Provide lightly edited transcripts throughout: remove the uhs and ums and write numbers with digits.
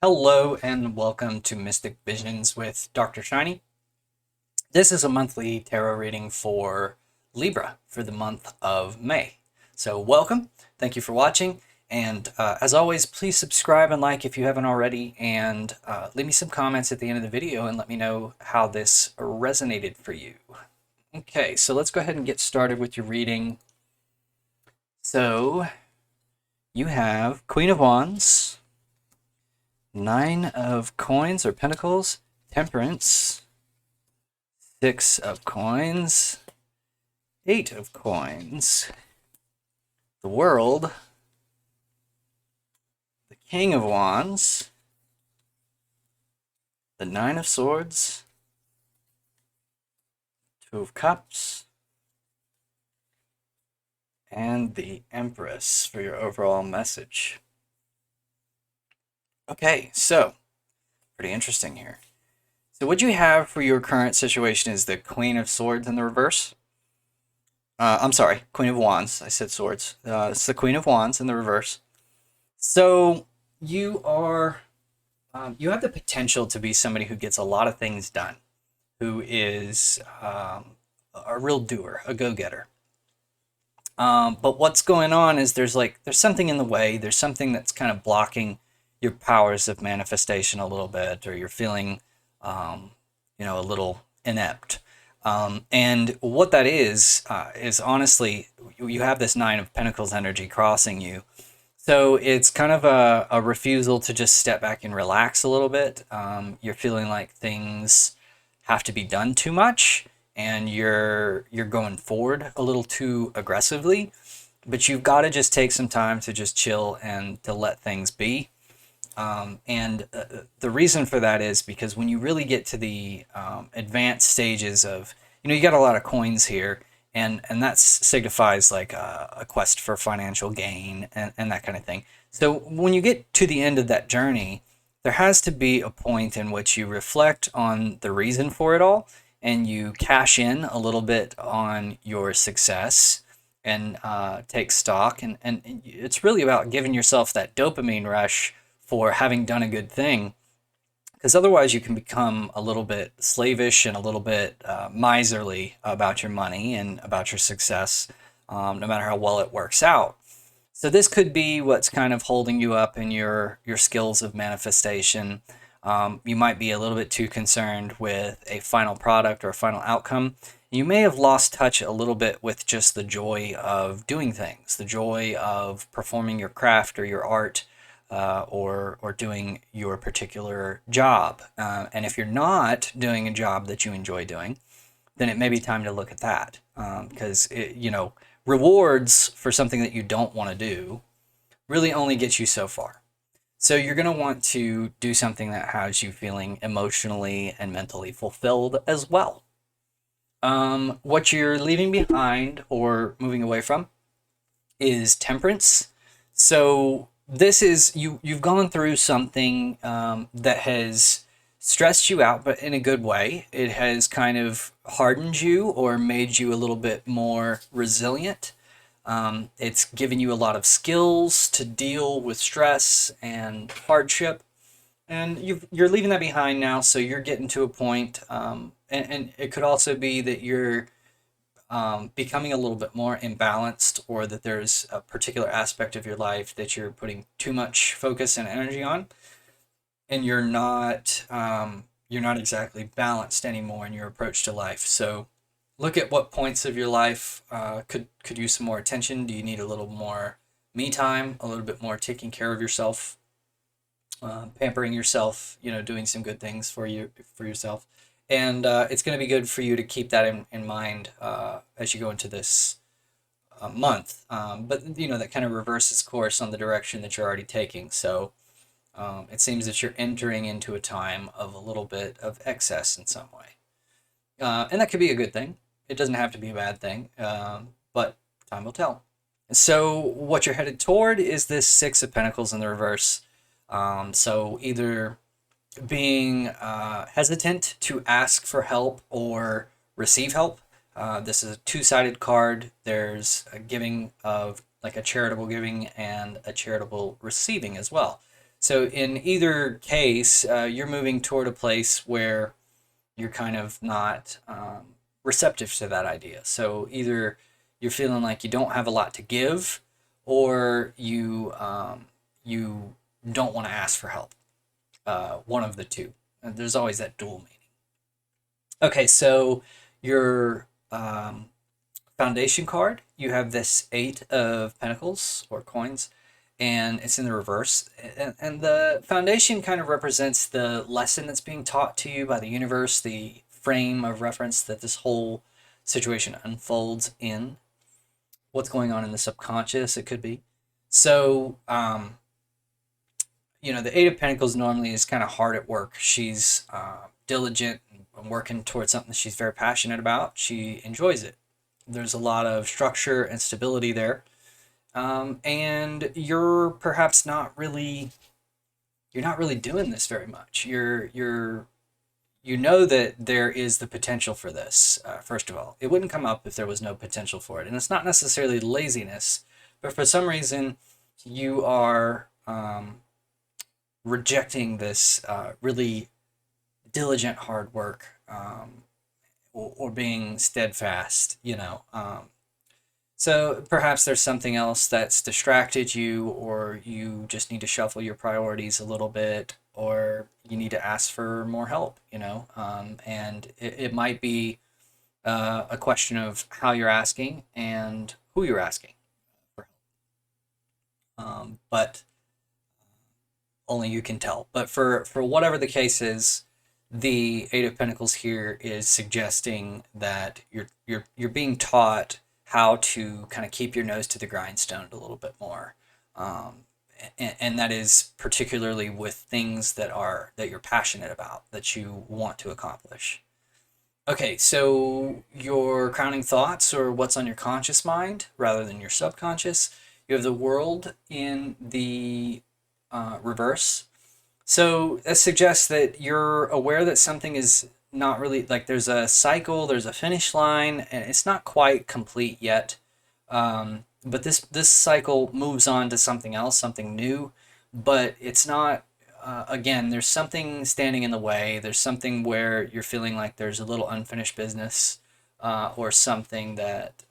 Hello and welcome to Mystic Visions with DrShiny. This is a monthly tarot reading for Libra for the month of May. So welcome, thank you for watching, and as always, please subscribe and like if you haven't already, and leave me some comments at the end of the video and let me know how this resonated for you. Okay, so let's go ahead and get started with your reading. So you have Queen of Wands, Nine of Coins or Pentacles, Temperance, Six of Coins, Eight of Coins, the World, the King of Wands, the Nine of Swords, Two of Cups, and the Empress for your overall message. Okay, so pretty interesting here. So what you have for your current situation is the Queen of Swords in the reverse. I'm sorry, Queen of Wands. I said swords. It's the Queen of Wands in the reverse. So you are, you have the potential to be somebody who gets a lot of things done, who is a real doer, a go-getter. But what's going on is there's something in the way. There's something that's kind of blocking your powers of manifestation a little bit, or you're feeling, a little inept. And what that is honestly, you have this Nine of Pentacles energy crossing you. So it's kind of a refusal to just step back and relax a little bit. You're feeling like things have to be done too much, and you're going forward a little too aggressively. But you've got to just take some time to just chill and to let things be. The reason for that is because when you really get to the advanced stages of, you got a lot of coins here, and that signifies like a quest for financial gain and that kind of thing. So when you get to the end of that journey, there has to be a point in which you reflect on the reason for it all, and you cash in a little bit on your success and take stock. And it's really about giving yourself that dopamine rush for having done a good thing, because otherwise you can become a little bit slavish and a little bit miserly about your money and about your success, no matter how well it works out. So this could be what's kind of holding you up in your skills of manifestation. You might be a little bit too concerned with a final product or a final outcome. You may have lost touch a little bit with just the joy of doing things, the joy of performing your craft or your art, or doing your particular job. And if you're not doing a job that you enjoy doing, then it may be time to look at that, because rewards for something that you don't want to do really only gets you so far. So you're going to want to do something that has you feeling emotionally and mentally fulfilled as well. What you're leaving behind or moving away from is Temperance. So this is you've gone through something that has stressed you out, but in a good way. It has kind of hardened you or made you a little bit more resilient. It's given you a lot of skills to deal with stress and hardship, and you're leaving that behind now. So you're getting to a point, and it could also be that you're becoming a little bit more imbalanced, or that there's a particular aspect of your life that you're putting too much focus and energy on, and you're not exactly balanced anymore in your approach to life. So look at what points of your life could use some more attention. Do you need a little more me time, a little bit more taking care of yourself, pampering yourself, doing some good things for yourself. And it's going to be good for you to keep that in mind as you go into this month. But that kind of reverses course on the direction that you're already taking. So it seems that you're entering into a time of a little bit of excess in some way. And that could be a good thing. It doesn't have to be a bad thing, but time will tell. So what you're headed toward is this Six of Pentacles in the reverse. So either being hesitant to ask for help or receive help. This is a two-sided card. There's a giving of like a charitable giving and a charitable receiving as well. So in either case, you're moving toward a place where you're kind of not receptive to that idea. So either you're feeling like you don't have a lot to give, or you don't want to ask for help. One of the two. And there's always that dual meaning. Okay, so your foundation card, you have this Eight of Pentacles or coins, and it's in the reverse. And the foundation kind of represents the lesson that's being taught to you by the universe, the frame of reference that this whole situation unfolds in. What's going on in the subconscious, it could be. So, the Eight of Pentacles normally is kind of hard at work. She's diligent and working towards something that she's very passionate about. She enjoys it. There's a lot of structure and stability there. And you're perhaps you're not really doing this very much. You know that there is the potential for this. First of all, it wouldn't come up if there was no potential for it. And it's not necessarily laziness, but for some reason you are rejecting this really diligent hard work, or being steadfast, So perhaps there's something else that's distracted you, or you just need to shuffle your priorities a little bit, or you need to ask for more help, and it might be a question of how you're asking and who you're asking for help. But only you can tell. But for whatever the case is, the Eight of Pentacles here is suggesting that you're being taught how to kind of keep your nose to the grindstone a little bit more, and that is particularly with things that you're passionate about, that you want to accomplish. Okay, so your crowning thoughts, or what's on your conscious mind rather than your subconscious. You have the World in the reverse. So that suggests that you're aware that something is not really, like, there's a cycle, there's a finish line, and it's not quite complete yet. But this cycle moves on to something else, something new, but it's not. Again, there's something standing in the way. There's something where you're feeling like there's a little unfinished business, or something that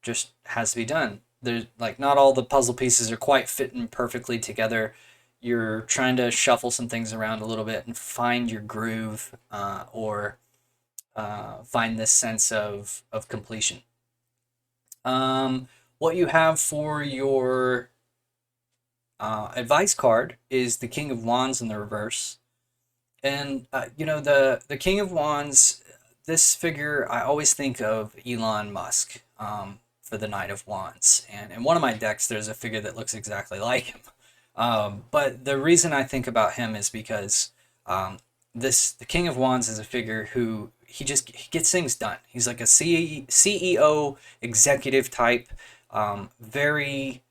just has to be done. There's like not all the puzzle pieces are quite fitting perfectly together. You're trying to shuffle some things around a little bit and find your groove, or find this sense of completion. What you have for your advice card is the King of Wands in the reverse. And, the King of Wands, this figure, I always think of Elon Musk, for the Knight of Wands. And in one of my decks, there's a figure that looks exactly like him. But the reason I think about him is because the King of Wands is a figure who he gets things done. He's like a CEO executive type, very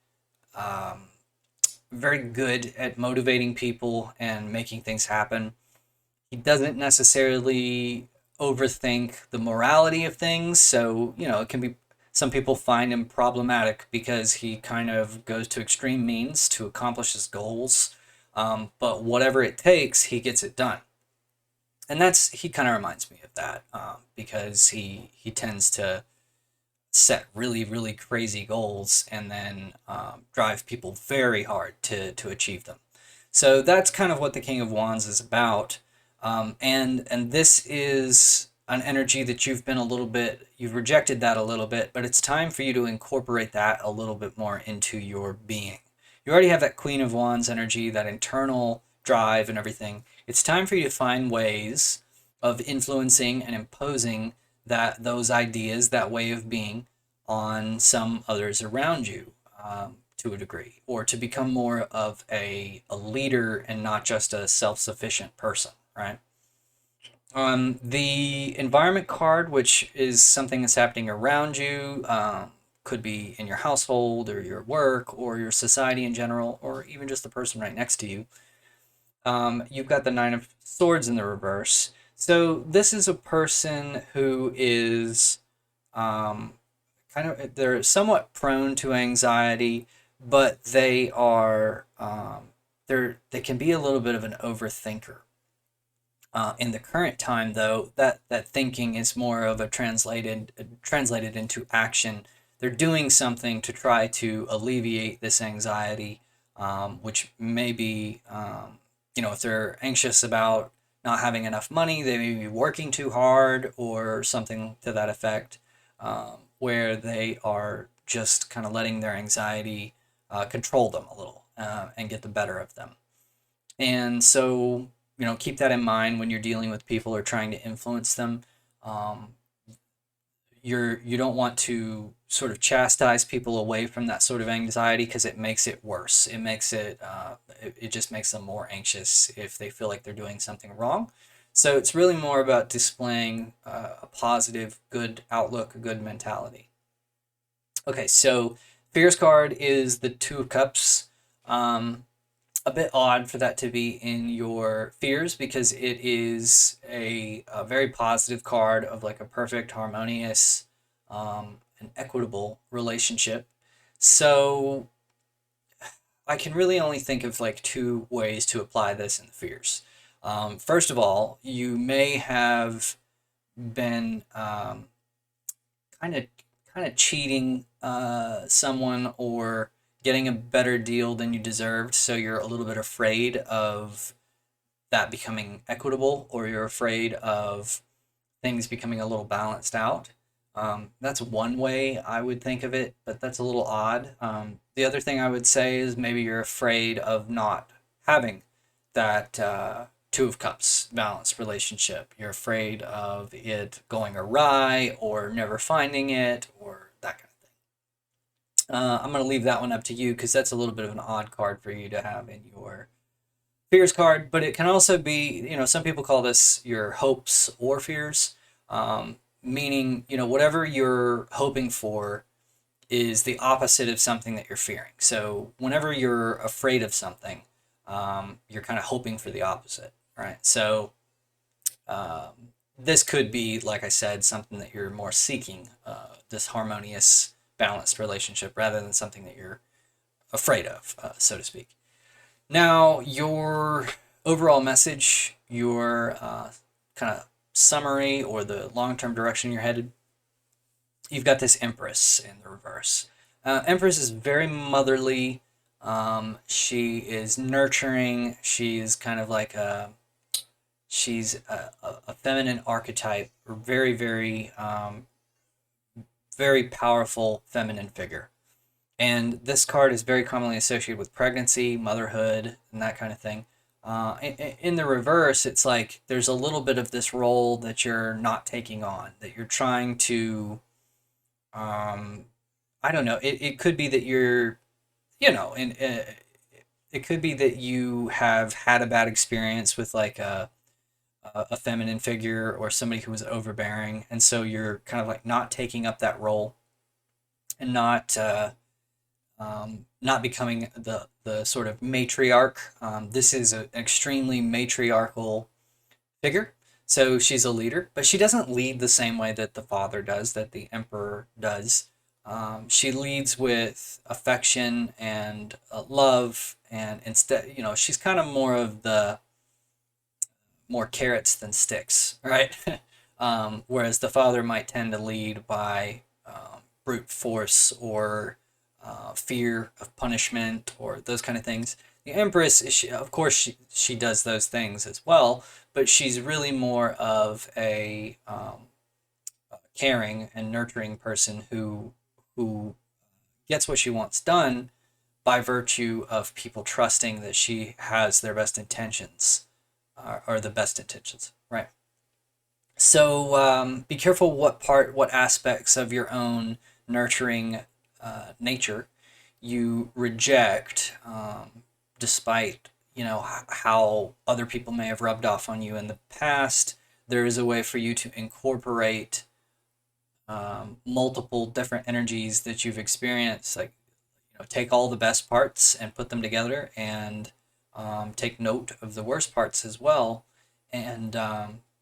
very good at motivating people and making things happen. He doesn't necessarily overthink the morality of things, so it can be, some people find him problematic because he kind of goes to extreme means to accomplish his goals. But whatever it takes, he gets it done. And he kind of reminds me of that, because he tends to set really, really crazy goals and then drive people very hard to achieve them. So that's kind of what the King of Wands is about. And this is an energy that you've rejected that a little bit, but it's time for you to incorporate that a little bit more into your being. You already have that Queen of Wands energy, that internal drive and everything. It's time for you to find ways of influencing and imposing those ideas, that way of being, on some others around you, to a degree, or to become more of a leader and not just a self-sufficient person, right? The environment card, which is something that's happening around you, could be in your household or your work or your society in general, or even just the person right next to you. You've got the Nine of Swords in the reverse. So this is a person who is they're somewhat prone to anxiety, but they are they can be a little bit of an overthinker. In the current time, though, that thinking is more of a translated into action. They're doing something to try to alleviate this anxiety, which may be, if they're anxious about not having enough money, they may be working too hard or something to that effect, where they are just kind of letting their anxiety control them a little and get the better of them. And so, keep that in mind when you're dealing with people or trying to influence them. Um, you don't want to sort of chastise people away from that sort of anxiety, because it makes it worse. It just makes them more anxious if they feel like they're doing something wrong. So it's really more about displaying a positive, good outlook, a good mentality. Okay, so fears card is the Two of Cups. A bit odd for that to be in your fears, because it is a very positive card of like a perfect, harmonious, and equitable relationship. So I can really only think of like two ways to apply this in the fears. First of all, you may have been kind of kind of cheating someone, or getting a better deal than you deserved, so you're a little bit afraid of that becoming equitable, or you're afraid of things becoming a little balanced out. That's one way I would think of it, but that's a little odd. The other thing I would say is maybe you're afraid of not having that Two of Cups balanced relationship. You're afraid of it going awry, or never finding it, or that kind of thing. I'm going to leave that one up to you, because that's a little bit of an odd card for you to have in your fears card. But it can also be, some people call this your hopes or fears, meaning, whatever you're hoping for is the opposite of something that you're fearing. So whenever you're afraid of something, you're kind of hoping for the opposite, right? So this could be, like I said, something that you're more seeking, this harmonious, balanced relationship, rather than something that you're afraid of, so to speak. Now, your overall message, your kind of summary, or the long-term direction you're headed, you've got this Empress in the reverse. Empress is very motherly. She is nurturing. She's kind of like she's a feminine archetype, very, very, very powerful feminine figure. And this card is very commonly associated with pregnancy, motherhood, and that kind of thing. In the reverse, it's like there's a little bit of this role that you're not taking on, that you're trying to, I don't know, it could be that you're, it could be that you have had a bad experience with like a feminine figure, or somebody who was overbearing. And so you're kind of like not taking up that role, and not becoming the sort of matriarch. This is an extremely matriarchal figure. So she's a leader, but she doesn't lead the same way that the father does, that the emperor does. She leads with affection and love, and instead, she's kind of more of the more carrots than sticks, right? Whereas the father might tend to lead by brute force, or fear of punishment, or those kind of things. The Empress, of course, she does those things as well, but she's really more of a caring and nurturing person who gets what she wants done by virtue of people trusting that she has their best intentions, or the best intentions, right? So be careful what aspects of your own nurturing nature you reject, despite how other people may have rubbed off on you in the past. There is a way for you to incorporate multiple different energies that you've experienced, like take all the best parts and put them together, and take note of the worst parts as well, and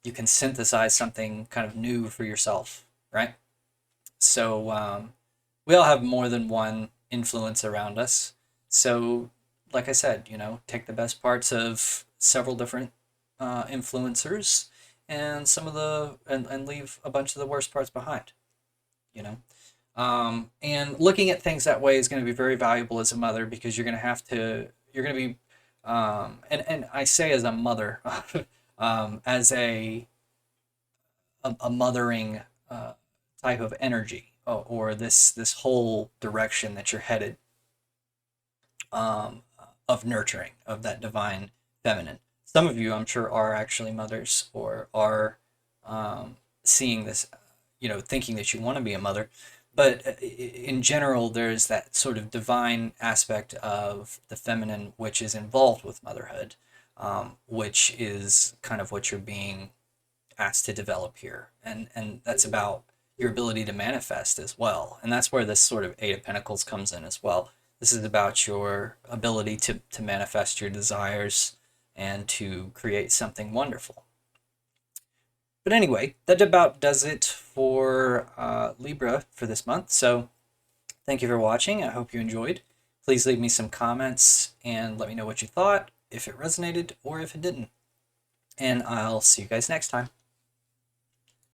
you can synthesize something kind of new for yourself, right? So we all have more than one influence around us. So like I said, take the best parts of several different influencers and and leave a bunch of the worst parts behind, you know. And looking at things that way is going to be very valuable as a mother, because you're going to be, and I say as a mother, as a mothering type of energy, or this whole direction that you're headed, um, of nurturing, of that divine feminine. Some of you, I'm sure, are actually mothers, or are seeing this, thinking that you want to be a mother. But in general, there's that sort of divine aspect of the feminine which is involved with motherhood, which is kind of what you're being asked to develop here. And that's about your ability to manifest as well. And that's where this sort of Eight of Pentacles comes in as well. This is about your ability to manifest your desires and to create something wonderful. But anyway, that about does it for Libra for this month. So thank you for watching. I hope you enjoyed. Please leave me some comments and let me know what you thought, if it resonated or if it didn't. And I'll see you guys next time.